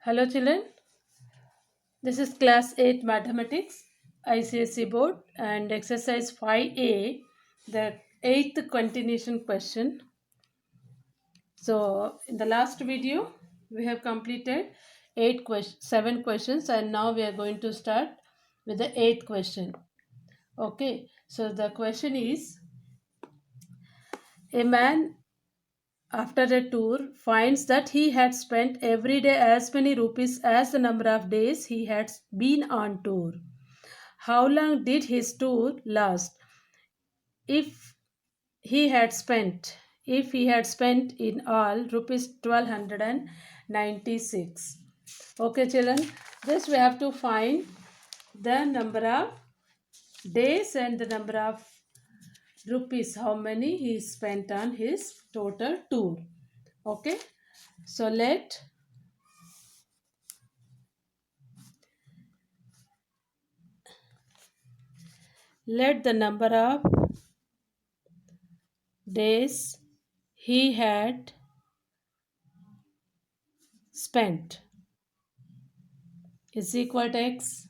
Hello children, this is class 8 mathematics ICSE board and exercise 5A, the 8th continuation question. So in the last video we have completed 7 questions and now we are going to start with the 8th question. Okay, so the question is, a man after a tour finds that he had spent every day as many rupees as the number of days he had been on tour. How long did his tour last? If he had spent if he had spent in all rupees 1296. Okay children, this we have to find the number of days and the number of rupees, how many he spent on his total tour. Okay, so let the number of days he had spent is equal to x.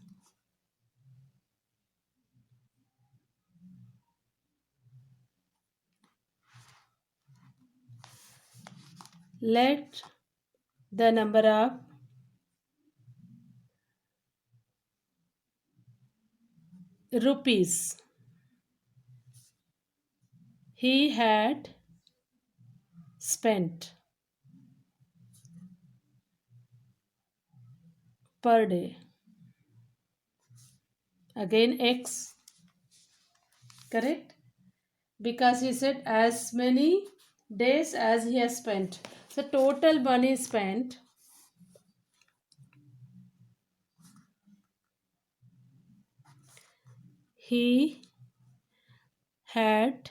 Let the number of rupees he had spent per day. Again x, correct? Because he said as many days as he has spent. So total money spent he had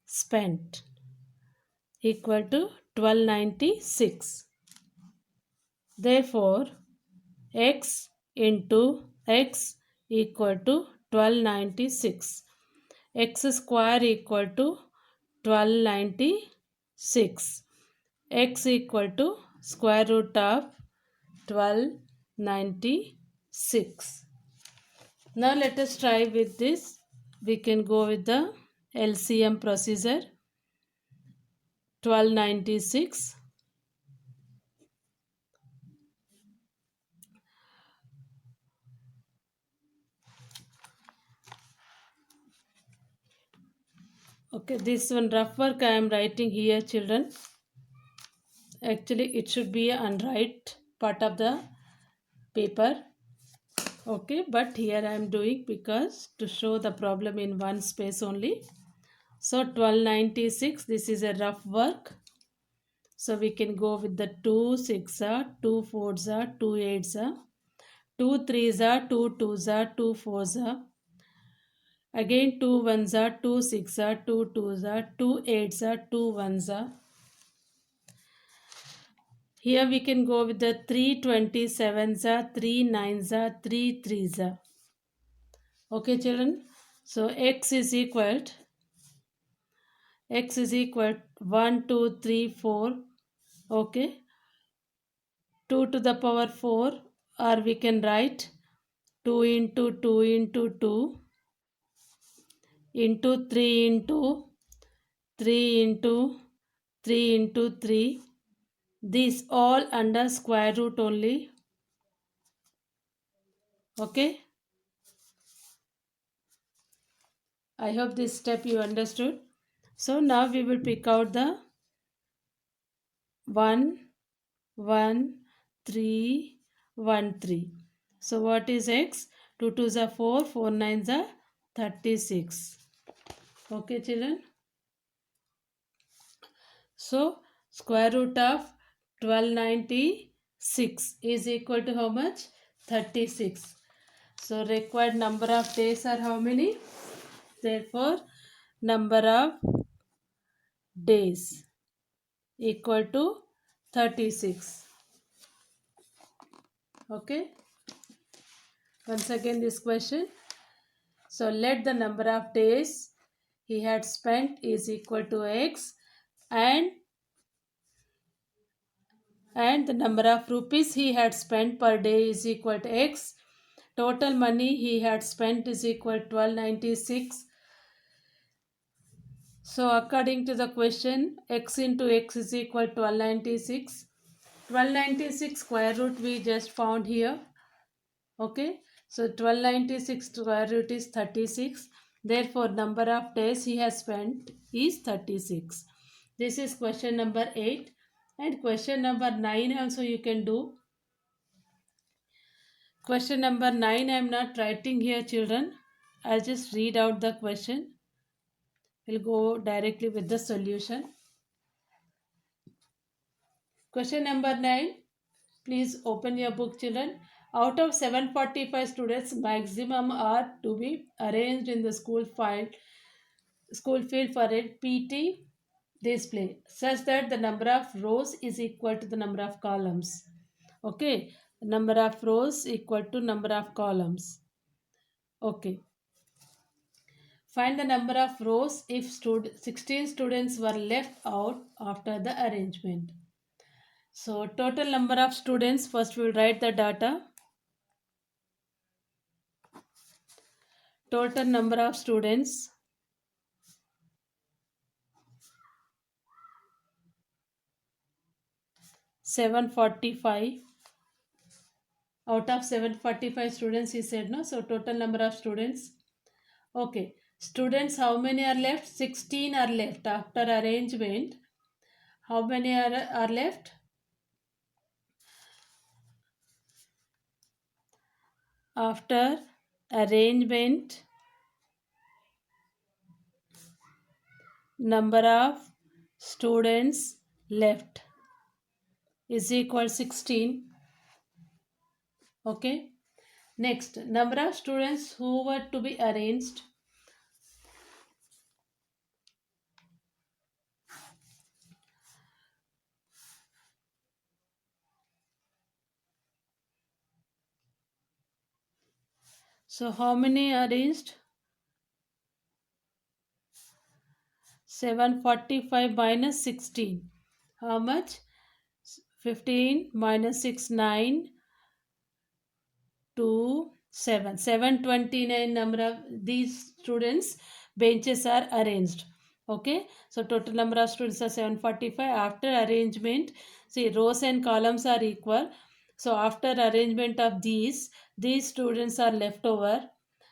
spent equal to 1296. Therefore, x into x equal to 1296. X square equal to 1296. X equal to square root of 1296. Now let us try with this. We can go with the LCM procedure. 1296 okay, this one rough work I am writing here children. Actually it should be on right part of the paper. Okay, but here I am doing because to show the problem in one space only. So 1296, this is a rough work. So we can go with the 2 6 2 4 2 8 2 3 2 2 2 4 again 2 1 2 6 2 2 2 8 2 1 Here we can go with the 327 3 9 3 3 Okay children, so x is equal 1 2 3 4. Okay, 2 to the power 4, or we can write 2 into 2 into 2 into 3 into 3 into 3 into 3. These all under square root only. Okay, I hope this step you understood. So now we will pick out the 1 1 3 1 3. So what is x? 2 2s are 4, 4 9s are 36. Okay children. So square root of 1296 is equal to how much? 36. So required number of days are how many? Therefore number of days equal to 36. Okay. Once again this question. So let the number of days he had spent is equal to x, and and the number of rupees he had spent per day is equal to x. Total money he had spent is equal to 1296. So according to the question, x into x is equal to 1296. 1296 square root we just found here. Okay, so 1296 square root is 36. Therefore, number of days he has spent is 36. This is question number 8. And question number 9 also you can do. Question number 9 I am not writing here, children. I'll just read out the question. We'll go directly with the solution. Question number 9. Please open your book, children. Out of 745 students, maximum are to be arranged in the school field for a PT display such that the number of rows is equal to the number of columns. Okay, number of rows equal to number of columns. Okay. Find the number of rows if 16 students were left out after the arrangement. So total number of students, first we will write the data. Total number of students, 745. Out of 745 students he said, no? So total number of students. Okay. Students, how many are left? 16 are left after arrangement. How many are left? After arrangement, number of students left is equal 16. Okay. Next, number of students who were to be arranged. So how many arranged? 745 minus 16. How much? 15 minus 6, 9, 2, 7. 729 number of these students benches are arranged. Okay, so total number of students are 745. After arrangement, see, rows and columns are equal. So after arrangement of these students are left over.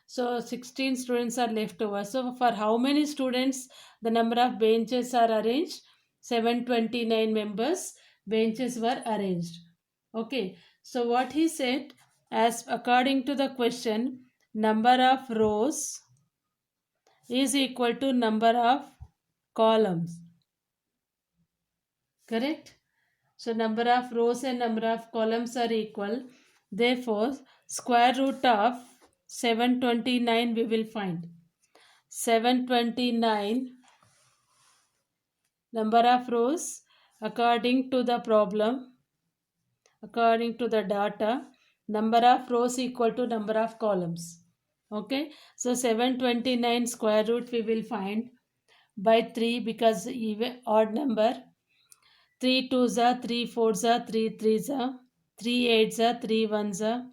So 16 students are left over. So for how many students the number of benches are arranged? 729 members benches were arranged. Okay, so what he said, as according to the question, number of rows is equal to number of columns. Correct? So number of rows and number of columns are equal. Therefore, square root of 729 we will find. 729 number of rows according to the problem, according to the data, number of rows equal to number of columns. Okay, so 729 square root we will find by 3 because even odd number. 3 2s are 3 4s are 3 3s are 3 8s are 3 1s are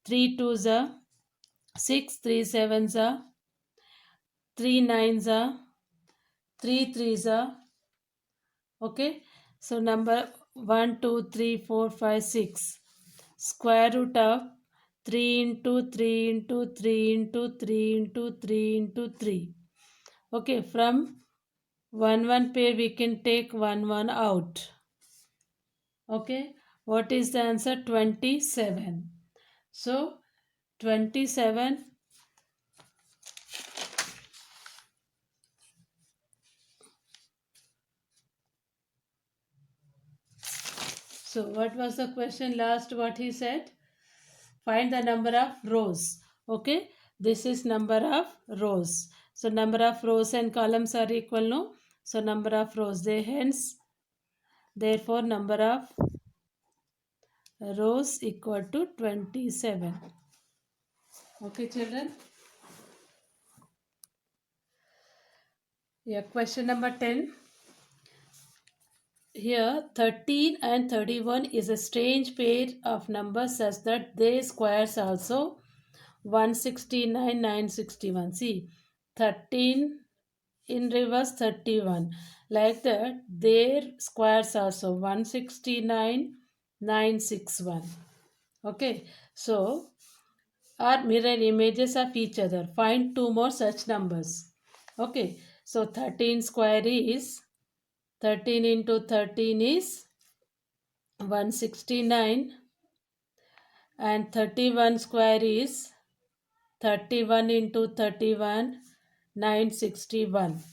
3 2s are 6 3 7s are 3 9s are 3 3s are. Okay, so number 1 2 3 4 5 6. Square root of 3 into 3 into 3 into 3 into 3 into 3. Okay, from 1 pair we can take 1 out. Okay, what is the answer? 27. So 27. So what was the question last? What he said? Find the number of rows. Okay, this is number of rows. So number of rows and columns are equal, no? So number of rows, they hence, therefore number of rows equal to 27. Okay, children. Yeah, question number 10. here 13 and 31 is a strange pair of numbers such that their squares also 169, 961. See, 13 in reverse 31. Like that, their squares also 169, 961. Okay, so are mirror images of each other. Find two more such numbers. Okay, so 13 square is 13 into 13 is 169 and 31 square is 31 into 31 961.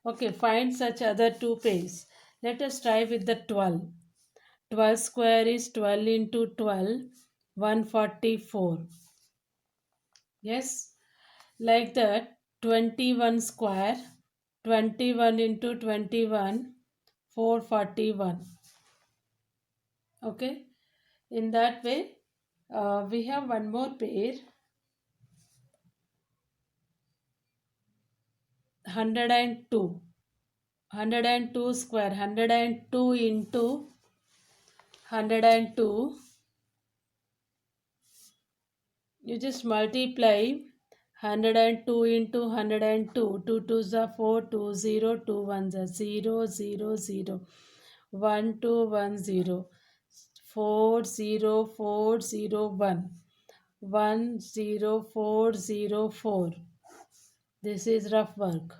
Okay, find such other two pairs. Let us try with the 12. 12 square is 12 into 12 144. Yes, like that 21 square 21 into 21 441. Okay, in that way we have one more pair 102. 102 square 102 into 102, you just multiply 102 into 102. 2 twos are 4, 2 0, 2 ones are 0 0 0, 1 2 1 0, 4 0 4 0 1, 1 0 4 0 4. This is rough work.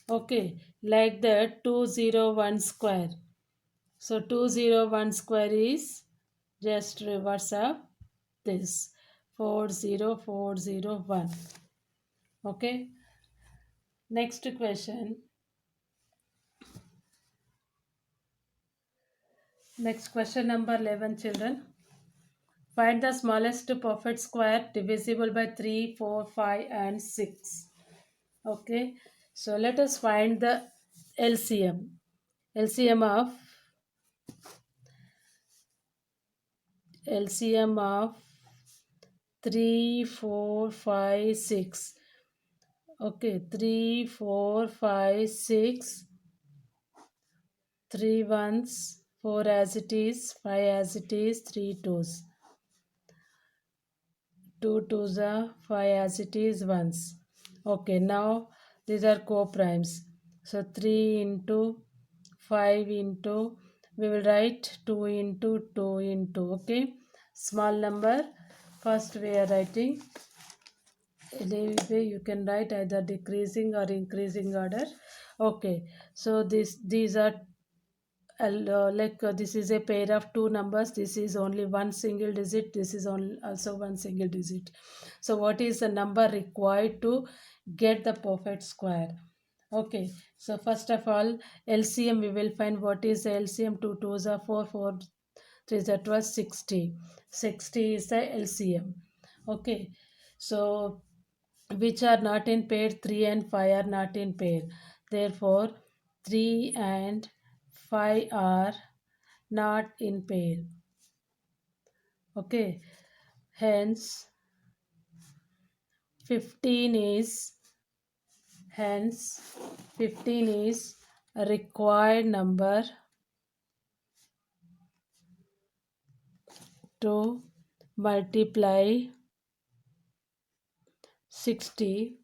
Okay, like that 201 square. So 201 square is just reverse of this 40401. Okay, next question. Next question number 11, children. Find the smallest perfect square divisible by 3, 4, 5, and 6. Okay, so let us find the LCM. LCM of 3, 4, 5, 6. Okay, 3, 4, 5, 6. 3 ones, 4 as it is, 5 as it is, 3 twos. 2 twos are 5 as it is once. Okay, now these are co-primes. So 3 into 5 into, we will write 2 into 2 into, okay. Small number, first we are writing, anyway you can write either decreasing or increasing order. Okay, so these are this is a pair of two numbers, this is only one single digit, this is also one single digit. So what is the number required to get the perfect square? Okay, so first of all LCM we will find. What is the LCM? 2 twos are 4, 4 3s are 12, 60. 60 is the LCM. Okay, so which are not in pair? 3 and 5 are not in pair, therefore 3 and 5 are not in pair. Okay, hence 15 is hence 15 is a required number to multiply 60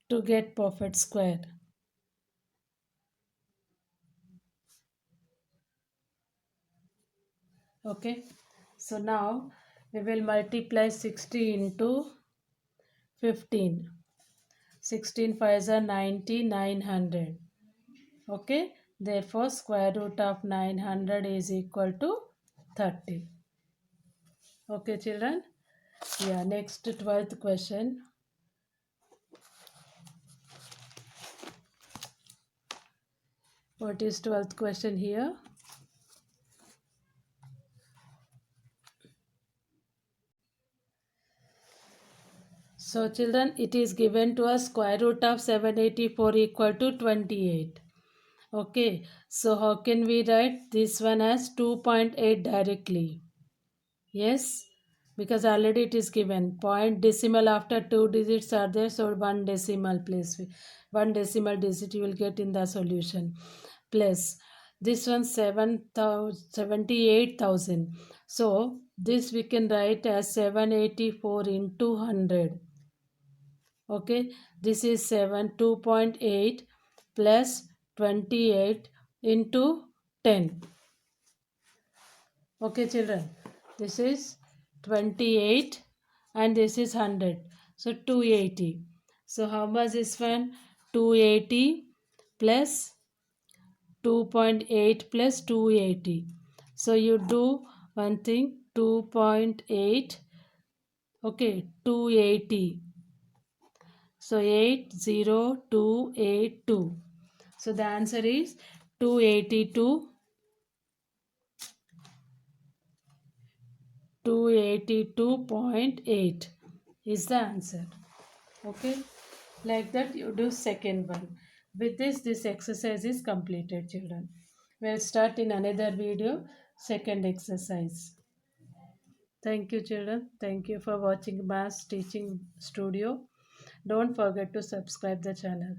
to get perfect square. Okay, so now we will multiply 60 into 15. 16 5s are 90, 900. Okay, therefore square root of 900 is equal to 30. Okay, children. Yeah, next 12th question. What is 12th question here? So children, it is given to us square root of 784 equal to 28. Okay, so how can we write this one as 2.8 directly? Yes, because already it is given. Point decimal after two digits are there, so one decimal place, one decimal digit you will get in the solution. Plus this one 78,000. So this we can write as 784 into 100. Okay, this is 2.8 plus 28 into 10. Okay, children, this is 28 and this is 100, so 280. So how much is one? 280 plus 2.8 plus 280. So you do one thing, 2.8, okay, 280. So 80282. So the answer is 282.8 is the answer. Okay, like that you do second one. With this exercise is completed, children. We'll start in another video second exercise. Thank you, children. Thank you for watching Maths Teaching Studio. Don't forget to subscribe the channel.